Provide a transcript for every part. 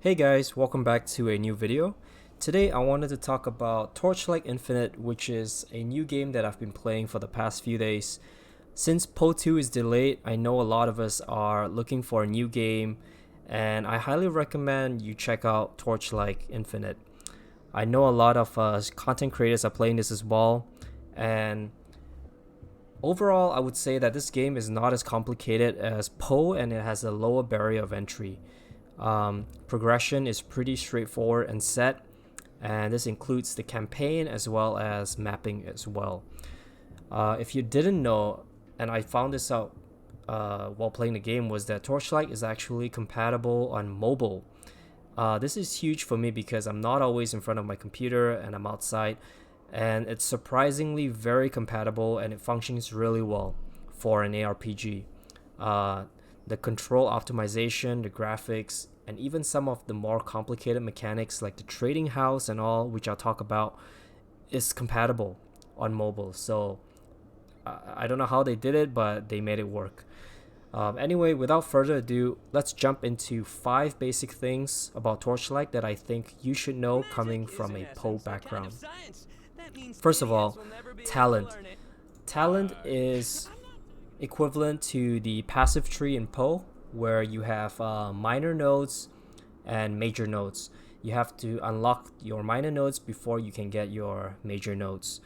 Hey guys, welcome back to a new video. Today I wanted to talk about Torchlight Infinite, which is a new game that I've been playing for the past few days. Since POE 2 is delayed, I know a lot of us are looking for a new game, and I highly recommend you check out Torchlight Infinite. I know a lot of content creators are playing this as well, and overall I would say that this game is not as complicated as POE and it has a lower barrier of entry. Progression is pretty straightforward and set, and this includes the campaign as well as mapping as well. If you didn't know, and I found this out while playing the game, was that Torchlight is actually compatible on mobile. This is huge for me because I'm not always in front of my computer and I'm outside, and it's surprisingly very compatible and it functions really well for an ARPG. The control optimization, the graphics, and even some of the more complicated mechanics like the trading house and all, which I'll talk about, is compatible on mobile. So I don't know how they did it, but they made it work. Anyway, without further ado, let's jump into 5 basic things about Torchlight that I think you should know coming from a POE background. First of all, talent. Talent is equivalent to the passive tree in POE, where you have minor nodes and major nodes. You have to unlock your minor nodes before you can get your major nodes.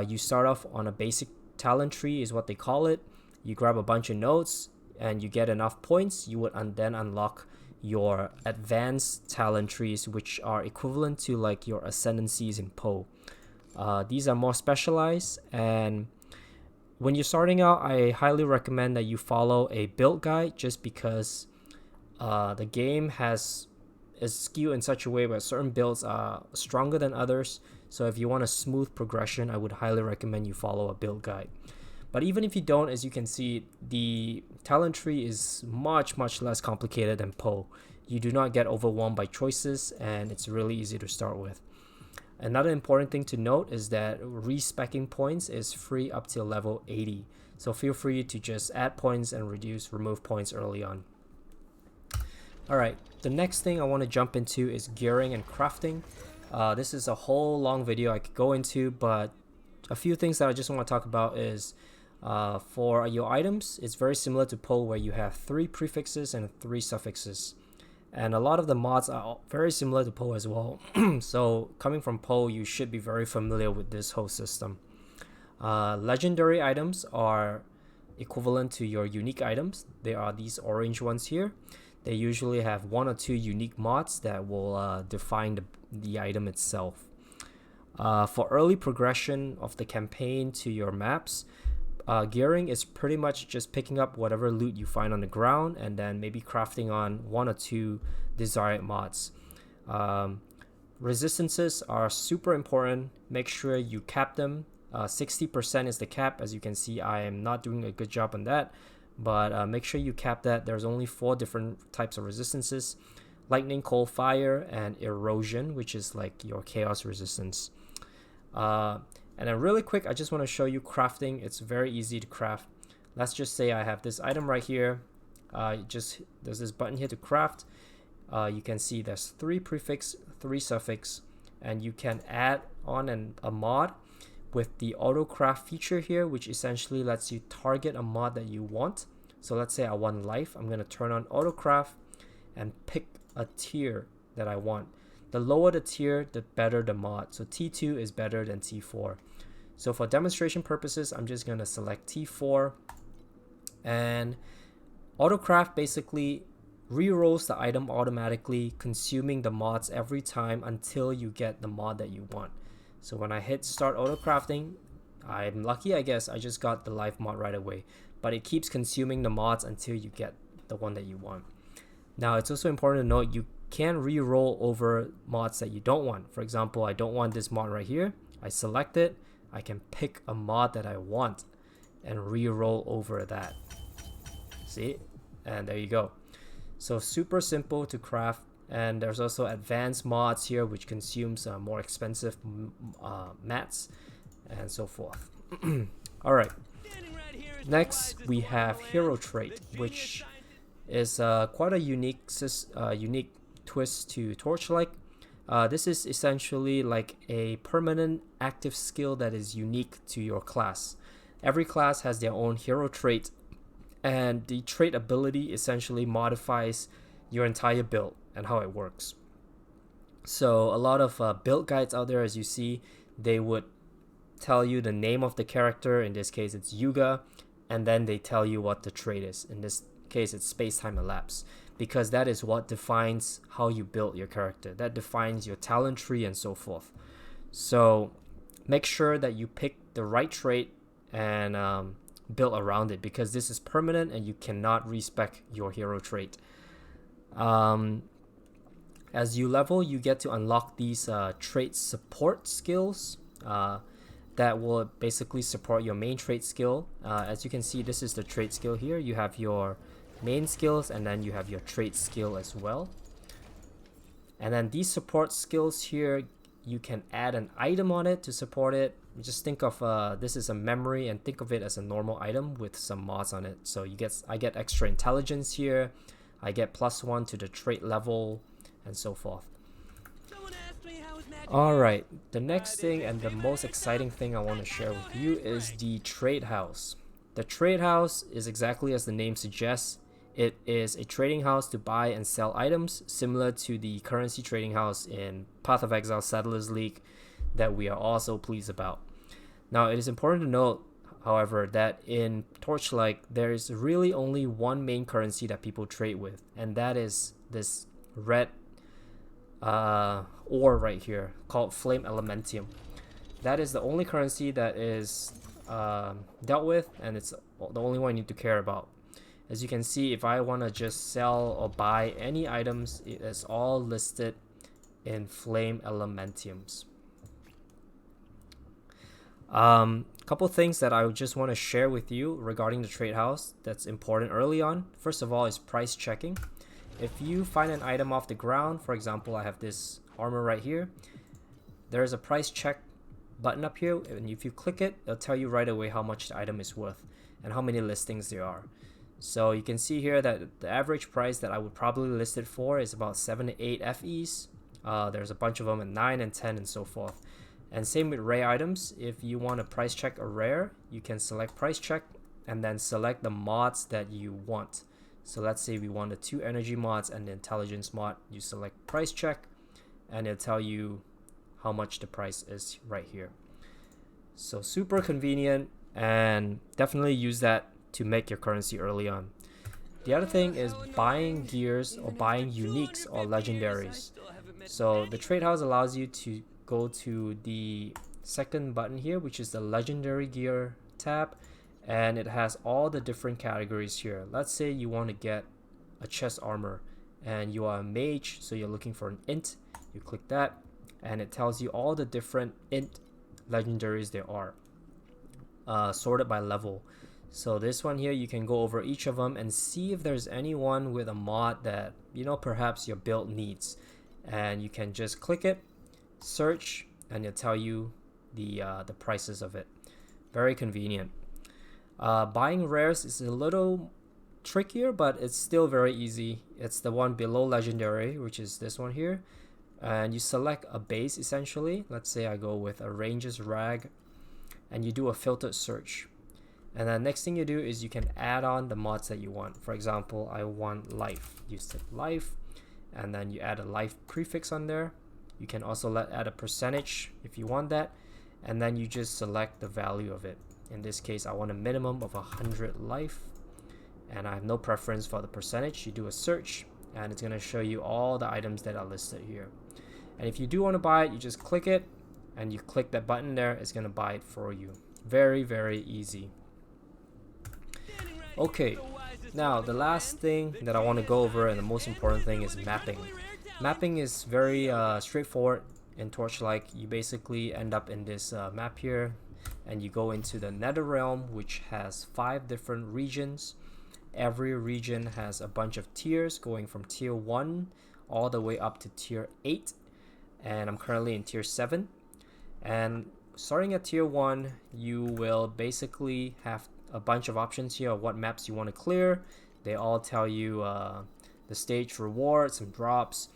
You start off on a basic talent tree is what they call it. You grab a bunch of nodes and you get enough points, you would then unlock your advanced talent trees, which are equivalent to like your ascendancies in POE. These are more specialized, and when you're starting out, I highly recommend that you follow a build guide, just because the game is skewed in such a way where certain builds are stronger than others. So if you want a smooth progression, I would highly recommend you follow a build guide. But even if you don't, as you can see, the talent tree is much less complicated than POE. You do not get overwhelmed by choices, and it's really easy to start with. Another important thing to note is that respecking points is free up till level 80. So feel free to just add points and remove points early on. Alright, the next thing I want to jump into is gearing and crafting. This is a whole long video I could go into, but a few things that I just want to talk about is for your items, it's very similar to POE, where you have 3 prefixes and 3 suffixes. And a lot of the mods are very similar to POE as well. So coming from POE, you should be very familiar with this whole system. Legendary items are equivalent to your unique items. They are these orange ones here. They usually have 1 or 2 unique mods that will define the item itself. For early progression of the campaign to your maps, gearing is pretty much just picking up whatever loot you find on the ground and then maybe crafting on 1 or 2 desired mods. Resistances are super important. Make sure you cap them. 60% is the cap. As you can see, I am not doing a good job on that, but make sure you cap that. There's only 4 different types of resistances: lightning, cold, fire, and erosion, which is like your chaos resistance. And then really quick, I just want to show you crafting. It's very easy to craft. Let's just say I have this item right here. There's this button here to craft. You can see there's 3 prefix, 3 suffix, and you can add on a mod with the auto craft feature here, which essentially lets you target a mod that you want. So let's say I want life. I'm going to turn on auto craft and pick a tier that I want. The lower the tier, the better the mod. So T2 is better than T4. So for demonstration purposes, I'm just going to select T4. And Autocraft basically re-rolls the item automatically, consuming the mods every time until you get the mod that you want. So when I hit start autocrafting, I'm lucky, I guess. I just got the life mod right away. But it keeps consuming the mods until you get the one that you want. Now, it's also important to note you can re-roll over mods that you don't want. For example, I don't want this mod right here. I select it. I can pick a mod that I want and re-roll over that. See? And there you go. So super simple to craft. And there's also advanced mods here, which consumes more expensive mats and so forth. All right. Next, we have hero trait, which is quite a unique twist to Torchlight. This is essentially like a permanent active skill that is unique to your class. Every class has their own hero trait, and the trait ability essentially modifies your entire build and how it works. So a lot of build guides out there, as you see, they would tell you the name of the character. In this case, it's Yuga, and then they tell you what the trait is. In this case, it's space-time elapse, because that is what defines how you build your character. That defines your talent tree and so forth. So make sure that you pick the right trait and build around it, because this is permanent and you cannot respec your hero trait. As you level, you get to unlock these trait support skills that will basically support your main trait skill. As you can see, this is the trait skill here. You have your main skills, and then you have your trait skill as well. And then these support skills here, you can add an item on it to support it. Just think of this is a memory, and think of it as a normal item with some mods on it. So I get extra intelligence here, I get +1 to the trait level, and so forth. Alright, the next thing and the most exciting thing I want to share with you is the trade house. The trade house is exactly as the name suggests. It is a trading house to buy and sell items, similar to the currency trading house in Path of Exile Settlers League that we are also pleased about. Now, it is important to note, however, that in Torchlight, there is really only one main currency that people trade with, and that is this red ore right here called Flame Elementium. That is the only currency that is dealt with, and it's the only one you need to care about. As you can see, if I want to just sell or buy any items, it is all listed in Flame Elementiums. Couple things that I just want to share with you regarding the trade house that's important early on. First of all is price checking. If you find an item off the ground, for example, I have this armor right here, there's a price check button up here, and if you click it, it'll tell you right away how much the item is worth and how many listings there are. So you can see here that the average price that I would probably list it for is about 7 to 8 FEs. There's a bunch of them at 9 and 10 and so forth. And same with rare items. If you want to price check a rare, you can select price check and then select the mods that you want. So let's say we want the 2 energy mods and the intelligence mod. You select price check and it'll tell you how much the price is right here. So super convenient, and definitely use that to make your currency early on. The other thing is buying gears or buying uniques or legendaries. So the trade house allows you to go to the second button here, which is the legendary gear tab, and it has all the different categories here. Let's say you want to get a chest armor and you are a mage, so you're looking for an int. You click that and it tells you all the different int legendaries there are, sorted by level. So this one here, you can go over each of them and see if there's anyone with a mod that perhaps your build needs, and you can just click it, search, and it'll tell you the prices of it. Very convenient. Buying rares is a little trickier, but it's still very easy. It's the one below legendary, which is this one here, and you select a base essentially. Let's say I go with a ranger's rag, and you do a filtered search. And then next thing you do is you can add on the mods that you want. For example, I want life. You set life, and then you add a life prefix on there. You can also add a percentage if you want that, and then you just select the value of it. In this case, I want a minimum of 100 life, and I have no preference for the percentage. You do a search, and it's going to show you all the items that are listed here. And if you do want to buy it, you just click it, and you click that button there. It's going to buy it for you. Very, very easy. Okay, now the last thing that I want to go over, and the most important thing, is mapping. Mapping is very straightforward in Torchlight. You basically end up in this map here, and you go into the Nether Realm, which has 5 different regions. Every region has a bunch of tiers going from tier 1 all the way up to tier 8, and I'm currently in tier 7. And starting at tier 1, you will basically have a bunch of options here of what maps you want to clear. They all tell you the stage rewards, some drops,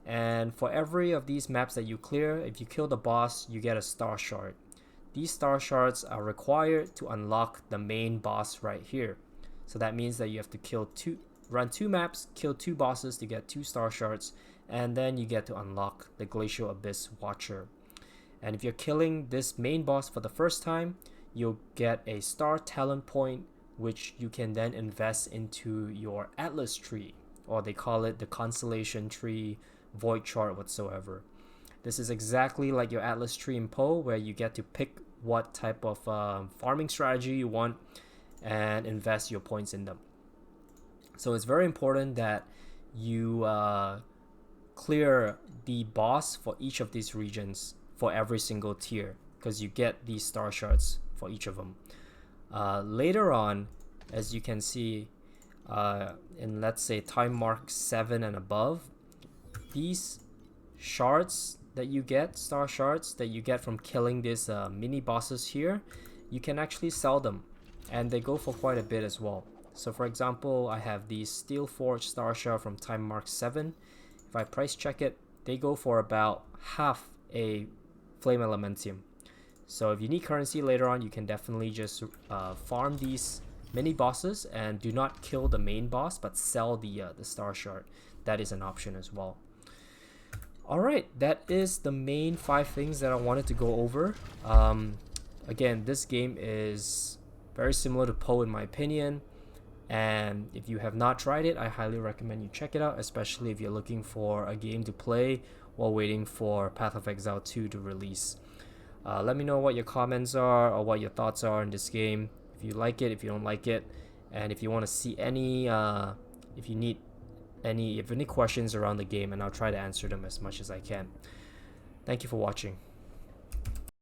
And for every of these maps that you clear, if you kill the boss, you get a star shard. These star shards are required to unlock the main boss right here. So that means that you have to run 2 maps, kill 2 bosses to get 2 star shards, and then you get to unlock the Glacial Abyss Watcher. And if you're killing this main boss for the first time, you'll get a star talent point, which you can then invest into your Atlas tree, or they call it the Constellation tree, Void chart, whatsoever. This is exactly like your Atlas tree in POE, where you get to pick what type of farming strategy you want and invest your points in them. So it's very important that you clear the boss for each of these regions for every single tier, because you get these star shards for each of them. Later on, as you can see, in let's say time mark 7 and above, these shards that you get, star shards that you get from killing these mini bosses here, you can actually sell them, and they go for quite a bit as well. So for example, I have these Steel Forge star shard from time mark 7. If I price check it, they go for about half a Flame Elementium. So if you need currency later on, you can definitely just farm these mini bosses and do not kill the main boss, but sell the star shard. That is an option as well. Alright, that is the main 5 things that I wanted to go over. Again, this game is very similar to POE in my opinion, and if you have not tried it, I highly recommend you check it out, especially if you're looking for a game to play while waiting for Path of Exile 2 to release. Let me know what your comments are or what your thoughts are in this game. If you like it, if you don't like it, and if you want to see any, if you have any questions around the game, and I'll try to answer them as much as I can. Thank you for watching.